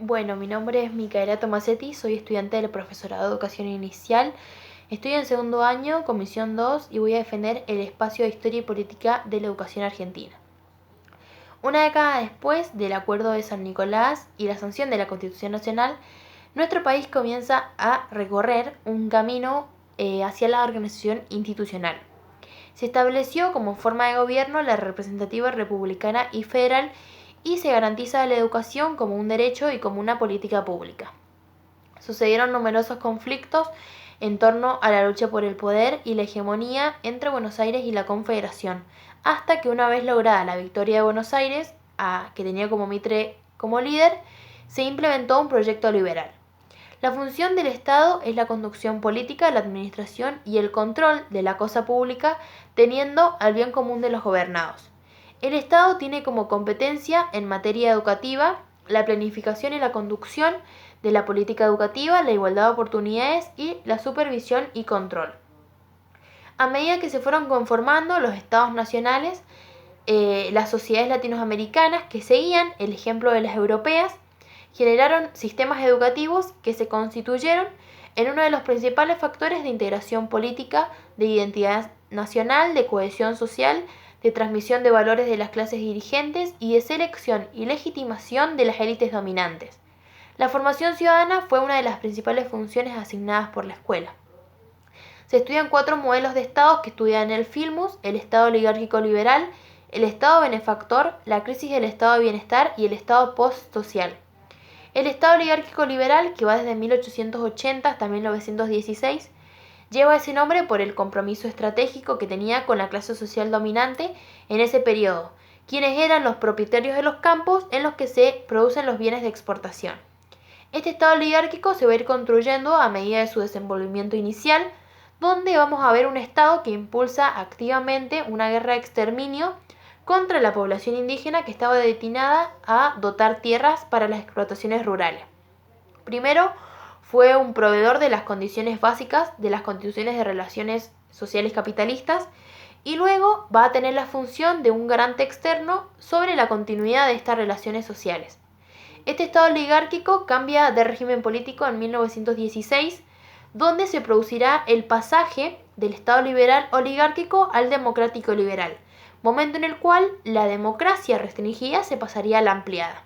Bueno, mi nombre es Micaela Tomasetti, soy estudiante del profesorado de Educación Inicial. Estoy en segundo año, comisión 2, y voy a defender el espacio de Historia y Política de la Educación Argentina. Una década después del Acuerdo de San Nicolás y la sanción de la Constitución Nacional, nuestro país comienza a recorrer un camino hacia la organización institucional. Se estableció como forma de gobierno la representativa republicana y federal y se garantiza la educación como un derecho y como una política pública. Sucedieron numerosos conflictos en torno a la lucha por el poder y la hegemonía entre Buenos Aires y la Confederación, hasta que una vez lograda la victoria de Buenos Aires, que tenía como Mitre como líder, se implementó un proyecto liberal. La función del Estado es la conducción política, la administración y el control de la cosa pública, teniendo al bien común de los gobernados. El Estado tiene como competencia en materia educativa la planificación y la conducción de la política educativa, la igualdad de oportunidades y la supervisión y control. A medida que se fueron conformando los estados nacionales, las sociedades latinoamericanas que seguían el ejemplo de las europeas, generaron sistemas educativos que se constituyeron en uno de los principales factores de integración política, de identidad nacional, de cohesión social, de transmisión de valores de las clases dirigentes y de selección y legitimación de las élites dominantes. La formación ciudadana fue una de las principales funciones asignadas por la escuela. Se estudian 4 modelos de estados que estudian el Filmus, el estado oligárquico liberal, el estado benefactor, la crisis del estado de bienestar y el estado post-social. El estado oligárquico liberal, que va desde 1880 hasta 1916, lleva ese nombre por el compromiso estratégico que tenía con la clase social dominante en ese periodo, quienes eran los propietarios de los campos en los que se producen los bienes de exportación. Este estado oligárquico se va a ir construyendo a medida de su desenvolvimiento inicial, donde vamos a ver un estado que impulsa activamente una guerra de exterminio contra la población indígena que estaba destinada a dotar tierras para las explotaciones rurales. Primero, fue un proveedor de las condiciones básicas de las constituciones de relaciones sociales capitalistas y luego va a tener la función de un garante externo sobre la continuidad de estas relaciones sociales. Este estado oligárquico cambia de régimen político en 1916, donde se producirá el pasaje del estado liberal oligárquico al democrático liberal, momento en el cual la democracia restringida se pasaría a la ampliada.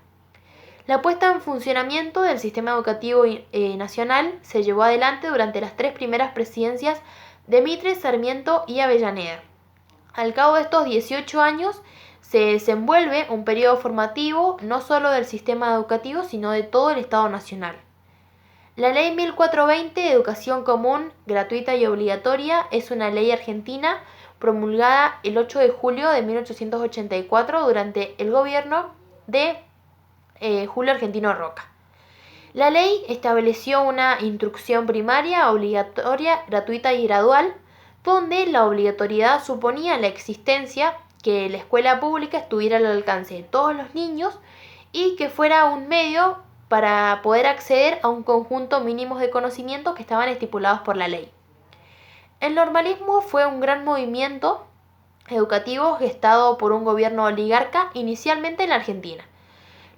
La puesta en funcionamiento del sistema educativo nacional se llevó adelante durante las 3 primeras presidencias de Mitre, Sarmiento y Avellaneda. Al cabo de estos 18 años se desenvuelve un periodo formativo no solo del sistema educativo, sino de todo el Estado Nacional. La Ley 1420 de Educación Común, Gratuita y Obligatoria es una ley argentina promulgada el 8 de julio de 1884 durante el gobierno de Julio Argentino Roca. La ley estableció una instrucción primaria, obligatoria, gratuita y gradual, donde la obligatoriedad suponía la existencia que la escuela pública estuviera al alcance de todos los niños y que fuera un medio para poder acceder a un conjunto mínimo de conocimientos que estaban estipulados por la ley. El normalismo fue un gran movimiento educativo gestado por un gobierno oligarca inicialmente en la Argentina.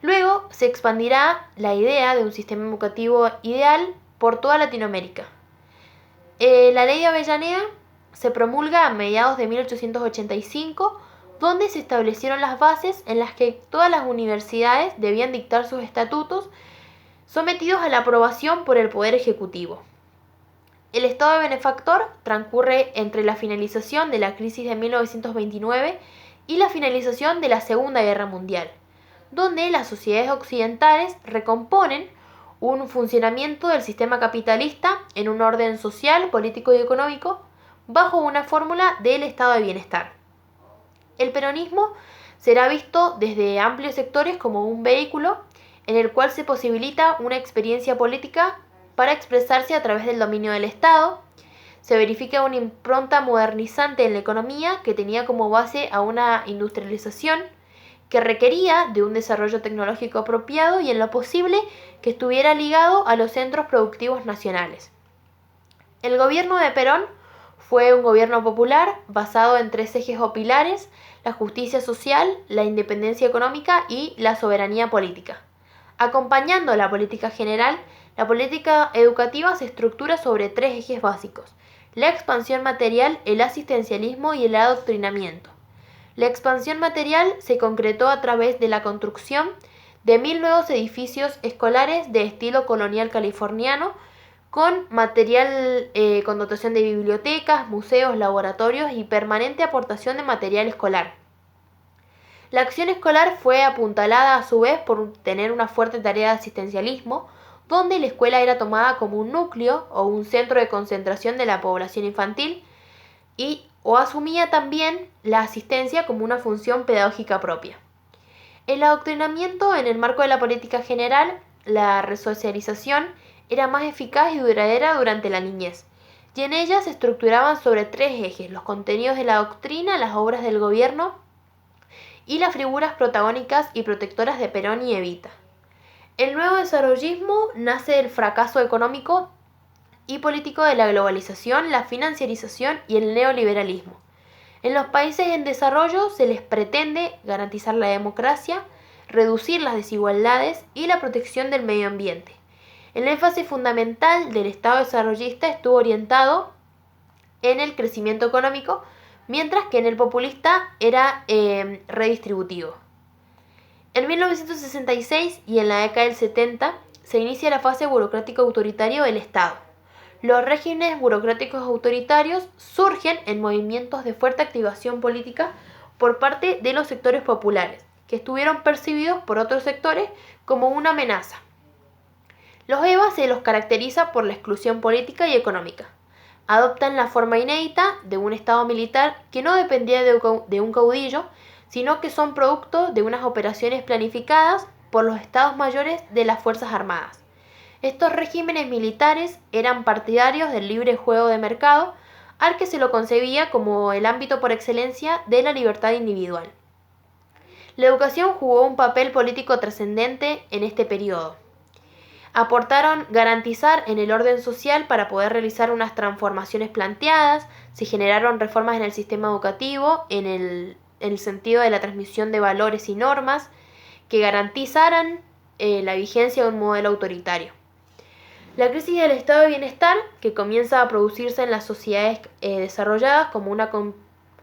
Luego se expandirá la idea de un sistema educativo ideal por toda Latinoamérica. La ley de Avellaneda se promulga a mediados de 1885, donde se establecieron las bases en las que todas las universidades debían dictar sus estatutos sometidos a la aprobación por el Poder Ejecutivo. El estado de benefactor transcurre entre la finalización de la crisis de 1929 y la finalización de la Segunda Guerra Mundial, donde las sociedades occidentales recomponen un funcionamiento del sistema capitalista en un orden social, político y económico bajo una fórmula del estado de bienestar. El peronismo será visto desde amplios sectores como un vehículo en el cual se posibilita una experiencia política para expresarse a través del dominio del Estado. Se verifica una impronta modernizante en la economía que tenía como base a una industrialización que requería de un desarrollo tecnológico apropiado y en lo posible que estuviera ligado a los centros productivos nacionales. El gobierno de Perón fue un gobierno popular basado en 3 ejes o pilares: la justicia social, la independencia económica y la soberanía política. Acompañando la política general, la política educativa se estructura sobre tres ejes básicos: la expansión material, el asistencialismo y el adoctrinamiento. La expansión material se concretó a través de la construcción de 1.000 nuevos edificios escolares de estilo colonial californiano, con material con dotación de bibliotecas, museos, laboratorios y permanente aportación de material escolar. La acción escolar fue apuntalada a su vez por tener una fuerte tarea de asistencialismo, donde la escuela era tomada como un núcleo o un centro de concentración de la población infantil o asumía también la asistencia como una función pedagógica propia. El adoctrinamiento, en el marco de la política general, la resocialización era más eficaz y duradera durante la niñez, y en ella se estructuraban sobre tres ejes: los contenidos de la doctrina, las obras del gobierno y las figuras protagónicas y protectoras de Perón y Evita. El nuevo desarrollismo nace del fracaso económico y político de la globalización, la financiarización y el neoliberalismo. En los países en desarrollo se les pretende garantizar la democracia, reducir las desigualdades y la protección del medio ambiente. El énfasis fundamental del Estado desarrollista estuvo orientado en el crecimiento económico, mientras que en el populista era redistributivo. En 1966 y en la década del 70 se inicia la fase burocrática autoritaria del Estado. Los regímenes burocráticos autoritarios surgen en movimientos de fuerte activación política por parte de los sectores populares, que estuvieron percibidos por otros sectores como una amenaza. Los EVA se los caracteriza por la exclusión política y económica. Adoptan la forma inédita de un Estado militar que no dependía de un caudillo, sino que son producto de unas operaciones planificadas por los Estados Mayores de las Fuerzas Armadas. Estos regímenes militares eran partidarios del libre juego de mercado, al que se lo concebía como el ámbito por excelencia de la libertad individual. La educación jugó un papel político trascendente en este periodo. Aportaron garantizar en el orden social para poder realizar unas transformaciones planteadas, se generaron reformas en el sistema educativo en el sentido de la transmisión de valores y normas que garantizaran la vigencia de un modelo autoritario. La crisis del estado de bienestar, que comienza a producirse en las sociedades desarrolladas como una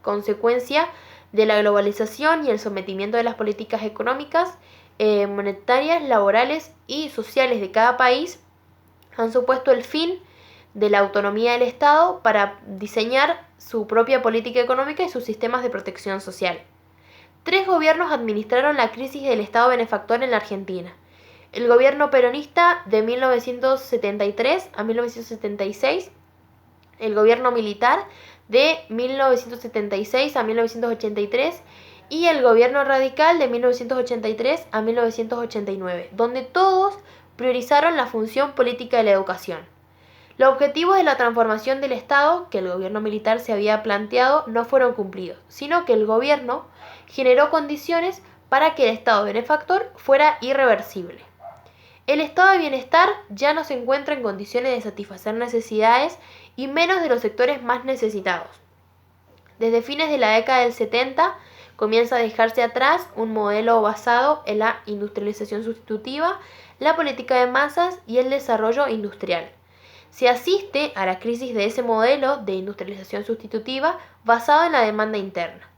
consecuencia de la globalización y el sometimiento de las políticas económicas, monetarias, laborales y sociales de cada país, han supuesto el fin de la autonomía del Estado para diseñar su propia política económica y sus sistemas de protección social. 3 gobiernos administraron la crisis del Estado benefactor en la Argentina: el gobierno peronista de 1973 a 1976, el gobierno militar de 1976 a 1983 y el gobierno radical de 1983 a 1989, donde todos priorizaron la función política de la educación. Los objetivos de la transformación del Estado que el gobierno militar se había planteado no fueron cumplidos, sino que el gobierno generó condiciones para que el Estado benefactor fuera irreversible. El estado de bienestar ya no se encuentra en condiciones de satisfacer necesidades y menos de los sectores más necesitados. Desde fines de la década del 70 comienza a dejarse atrás un modelo basado en la industrialización sustitutiva, la política de masas y el desarrollo industrial. Se asiste a la crisis de ese modelo de industrialización sustitutiva basado en la demanda interna.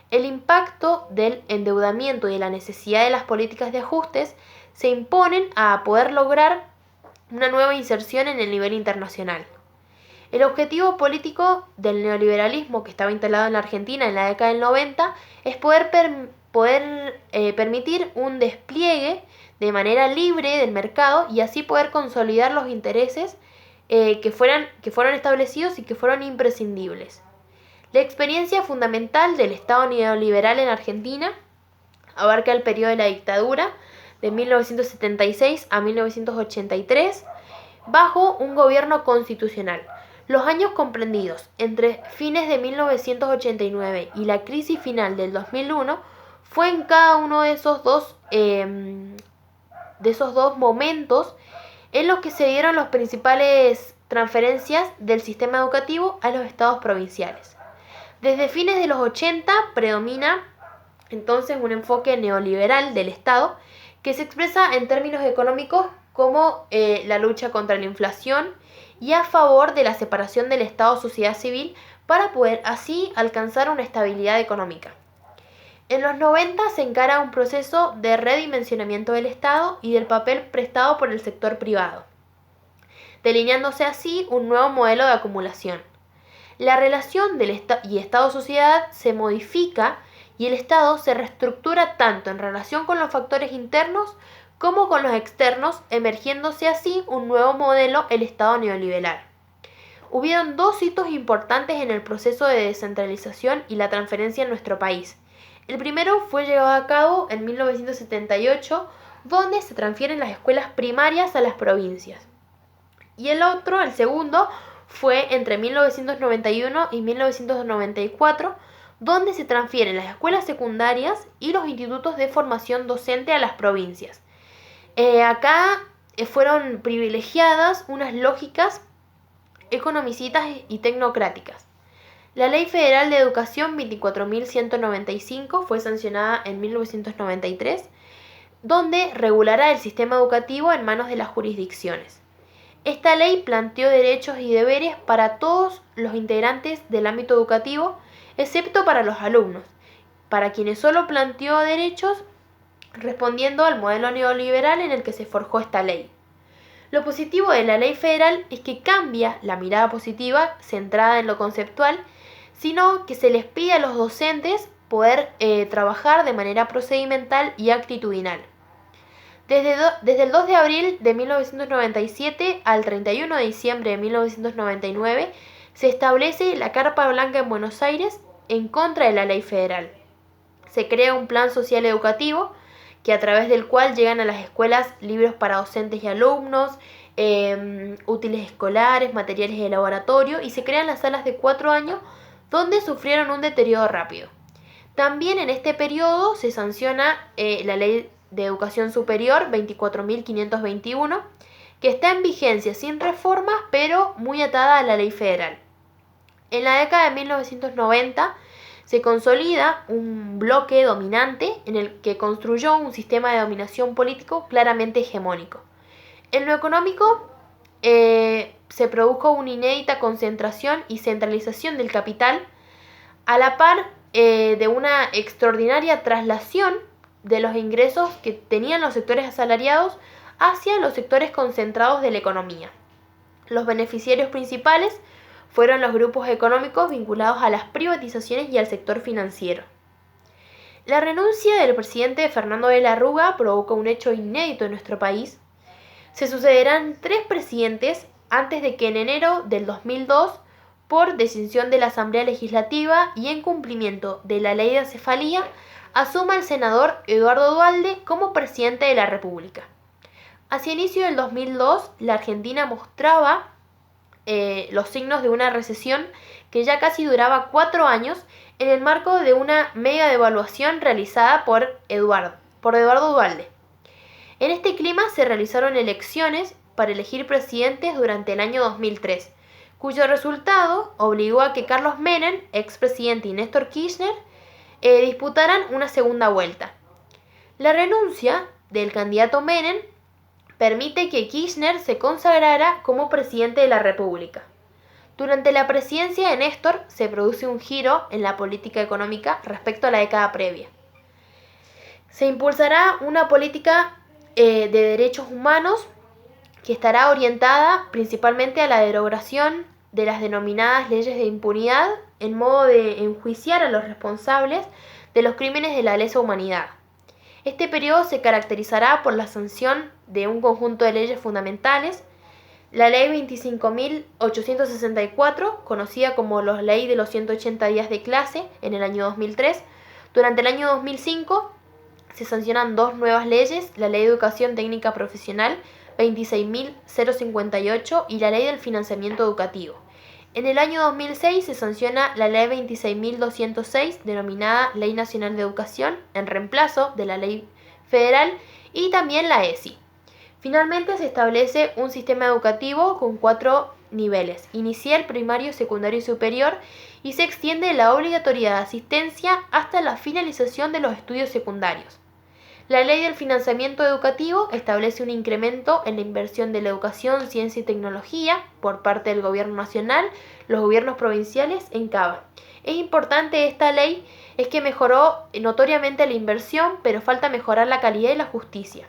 El impacto del endeudamiento y de la necesidad de las políticas de ajustes se imponen a poder lograr una nueva inserción en el nivel internacional. El objetivo político del neoliberalismo que estaba instalado en la Argentina en la década del 90 es poder permitir un despliegue de manera libre del mercado y así poder consolidar los intereses que fueron establecidos y que fueron imprescindibles. La experiencia fundamental del Estado neoliberal en Argentina abarca el periodo de la dictadura de 1976 a 1983 bajo un gobierno constitucional. Los años comprendidos entre fines de 1989 y la crisis final del 2001 fue en cada uno de esos dos momentos en los que se dieron las principales transferencias del sistema educativo a los estados provinciales. Desde fines de los 80 predomina entonces un enfoque neoliberal del Estado que se expresa en términos económicos como la lucha contra la inflación y a favor de la separación del Estado-sociedad civil para poder así alcanzar una estabilidad económica. En los 90 se encara un proceso de redimensionamiento del Estado y del papel prestado por el sector privado, delineándose así un nuevo modelo de acumulación. La relación del Estado-sociedad se modifica y el Estado se reestructura tanto en relación con los factores internos como con los externos, emergiéndose así un nuevo modelo, el Estado neoliberal. Hubieron dos hitos importantes en el proceso de descentralización y la transferencia en nuestro país. El primero fue llevado a cabo en 1978, donde se transfieren las escuelas primarias a las provincias. Y el segundo, fue entre 1991 y 1994, donde se transfieren las escuelas secundarias y los institutos de formación docente a las provincias. Acá fueron privilegiadas unas lógicas economicistas y tecnocráticas. La Ley Federal de Educación 24.195 fue sancionada en 1993, donde regulará el sistema educativo en manos de las jurisdicciones. Esta ley planteó derechos y deberes para todos los integrantes del ámbito educativo, excepto para los alumnos, para quienes solo planteó derechos respondiendo al modelo neoliberal en el que se forjó esta ley. Lo positivo de la ley federal es que cambia la mirada positiva centrada en lo conceptual, sino que se les pide a los docentes poder trabajar de manera procedimental y actitudinal. Desde el 2 de abril de 1997 al 31 de diciembre de 1999 se establece la Carpa Blanca en Buenos Aires en contra de la ley federal. Se crea un plan social educativo que a través del cual llegan a las escuelas libros para docentes y alumnos, útiles escolares, materiales de laboratorio, y se crean las salas de 4 años donde sufrieron un deterioro rápido. También en este periodo se sanciona la Ley de Educación Superior 24.521, que está en vigencia sin reformas, pero muy atada a la ley federal. En la década de 1990 se consolida un bloque dominante en el que construyó un sistema de dominación político claramente hegemónico. En lo económico, se produjo una inédita concentración y centralización del capital, a la par de una extraordinaria traslación de los ingresos que tenían los sectores asalariados hacia los sectores concentrados de la economía. Los beneficiarios principales fueron los grupos económicos vinculados a las privatizaciones y al sector financiero. La renuncia del presidente Fernando de la Rúa provocó un hecho inédito en nuestro país. Se sucederán 3 presidentes antes de que en enero del 2002, por decisión de la Asamblea Legislativa y en cumplimiento de la Ley de Acefalía, asuma el senador Eduardo Duhalde como presidente de la República. Hacia inicio del 2002, la Argentina mostraba los signos de una recesión que ya casi duraba 4 años en el marco de una mega devaluación realizada por Eduardo Duhalde. En este clima se realizaron elecciones para elegir presidentes durante el año 2003, cuyo resultado obligó a que Carlos Menem, expresidente, y Néstor Kirchner disputaran una segunda vuelta. La renuncia del candidato Menem permite que Kirchner se consagrara como presidente de la República. Durante la presidencia de Néstor se produce un giro en la política económica respecto a la década previa. Se impulsará una política de derechos humanos que estará orientada principalmente a la derogación de las denominadas leyes de impunidad en modo de enjuiciar a los responsables de los crímenes de la lesa humanidad. Este periodo se caracterizará por la sanción de un conjunto de leyes fundamentales, la Ley 25.864, conocida como la Ley de los 180 días de clase, en el año 2003. Durante el año 2005 se sancionan 2 nuevas leyes, la Ley de Educación Técnica Profesional 26.058 y la Ley del Financiamiento Educativo. En el año 2006 se sanciona la Ley 26.206, denominada Ley Nacional de Educación, en reemplazo de la Ley Federal, y también la ESI. Finalmente se establece un sistema educativo con 4 niveles: inicial, primario, secundario y superior, y se extiende la obligatoriedad de asistencia hasta la finalización de los estudios secundarios. La Ley del Financiamiento Educativo establece un incremento en la inversión de la educación, ciencia y tecnología por parte del Gobierno Nacional, los gobiernos provinciales en CABA. Es importante esta ley, es que mejoró notoriamente la inversión, pero falta mejorar la calidad y la justicia.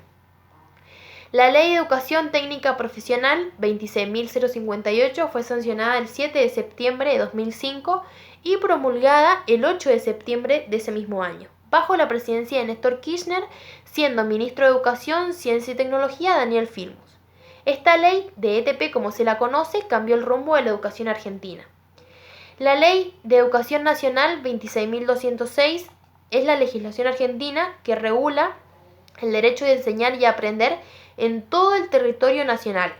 La Ley de Educación Técnica Profesional 26.058 fue sancionada el 7 de septiembre de 2005 y promulgada el 8 de septiembre de ese mismo año, bajo la presidencia de Néstor Kirchner, siendo ministro de Educación, Ciencia y Tecnología Daniel Filmus. Esta ley de ETP, como se la conoce, cambió el rumbo de la educación argentina. La Ley de Educación Nacional 26.206 es la legislación argentina que regula el derecho de enseñar y aprender en todo el territorio nacional.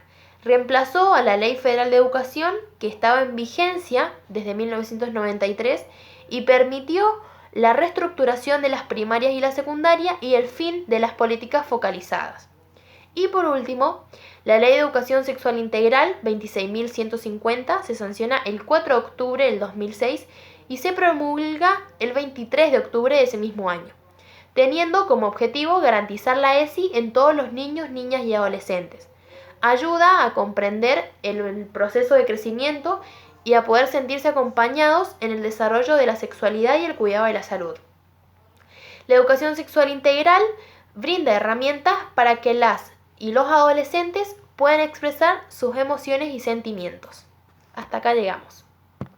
Reemplazó a la Ley Federal de Educación, que estaba en vigencia desde 1993, y permitió la reestructuración de las primarias y la secundaria y el fin de las políticas focalizadas. Y por último, la Ley de Educación Sexual Integral 26.150 se sanciona el 4 de octubre del 2006 y se promulga el 23 de octubre de ese mismo año, teniendo como objetivo garantizar la ESI en todos los niños, niñas y adolescentes. Ayuda a comprender el proceso de crecimiento y a poder sentirse acompañados en el desarrollo de la sexualidad y el cuidado de la salud. La educación sexual integral brinda herramientas para que las y los adolescentes puedan expresar sus emociones y sentimientos. Hasta acá llegamos.